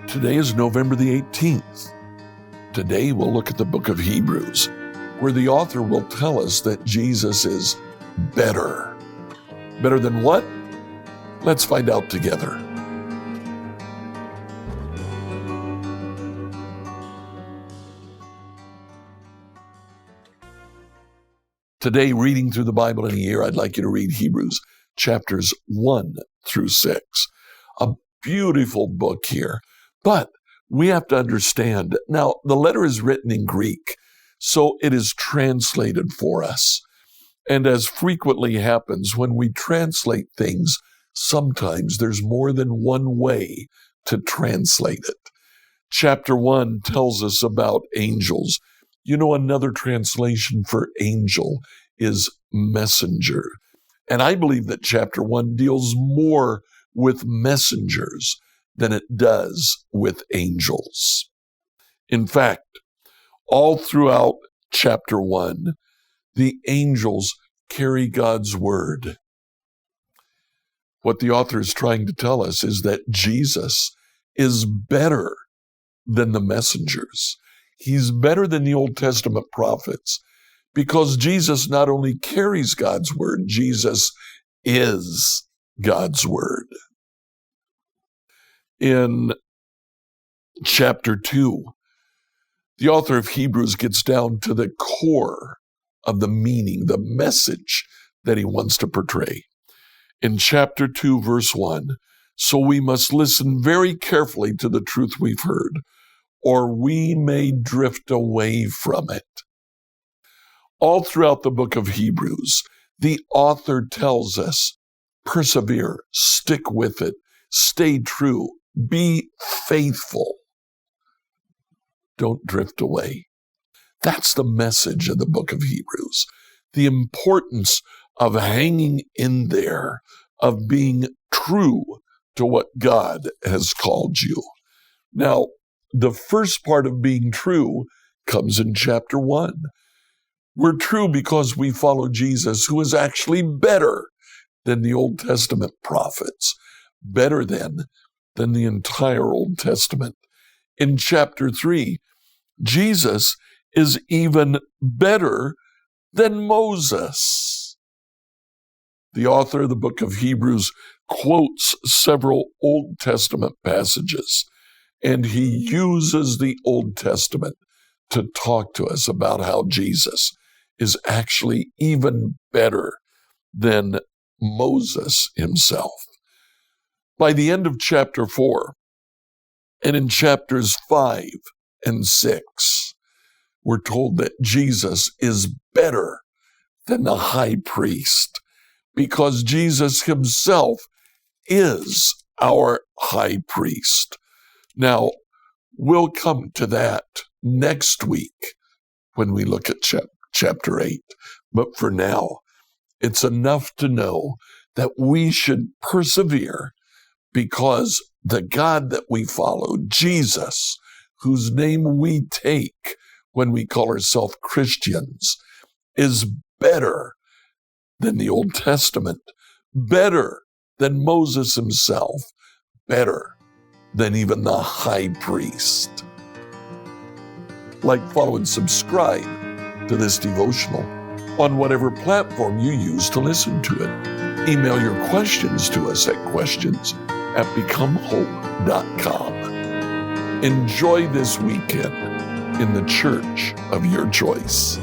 Today is November the 18th. Today we'll look at the book of Hebrews, where the author will tell us that Jesus is better. Better than what? Let's find out together. Today, reading through the Bible in a year, I'd like you to read Hebrews chapters 1 through 6. A beautiful book here. But we have to understand, now the letter is written in Greek, so it is translated for us. And as frequently happens when we translate things, sometimes there's more than one way to translate it. Chapter 1 tells us about angels. You know, another translation for angel is messenger. And I believe that chapter 1 deals more with messengers than it does with angels. In fact, all throughout chapter 1, the angels carry God's word. What the author is trying to tell us is that Jesus is better than the messengers. He's better than the Old Testament prophets because Jesus not only carries God's word, Jesus is God's word. In chapter 2, the author of Hebrews gets down to the core of the meaning, the message that he wants to portray. In chapter 2, verse 1, so we must listen very carefully to the truth we've heard, or we may drift away from it. All throughout the book of Hebrews, the author tells us, persevere, stick with it, stay true, be faithful. Don't drift away. That's the message of the book of Hebrews. The importance of hanging in there, of being true to what God has called you. Now, the first part of being true comes in chapter 1. We're true because we follow Jesus, who is actually better than the Old Testament prophets, better than the entire Old Testament. In chapter 3, Jesus is even better than Moses. The author of the book of Hebrews quotes several Old Testament passages, and he uses the Old Testament to talk to us about how Jesus is actually even better than Moses himself. By the end of chapter 4, and in chapters 5 and 6, we're told that Jesus is better than the high priest because Jesus himself is our high priest. Now, we'll come to that next week when we look at chapter 8. But for now, it's enough to know that we should persevere because the God that we follow, Jesus, whose name we take when we call ourselves Christians, is better than the Old Testament, better than Moses himself, better than even the high priest. Like, follow, and subscribe to this devotional on whatever platform you use to listen to it. Email your questions to us at questions@becomehope.com. Enjoy this weekend in the church of your choice.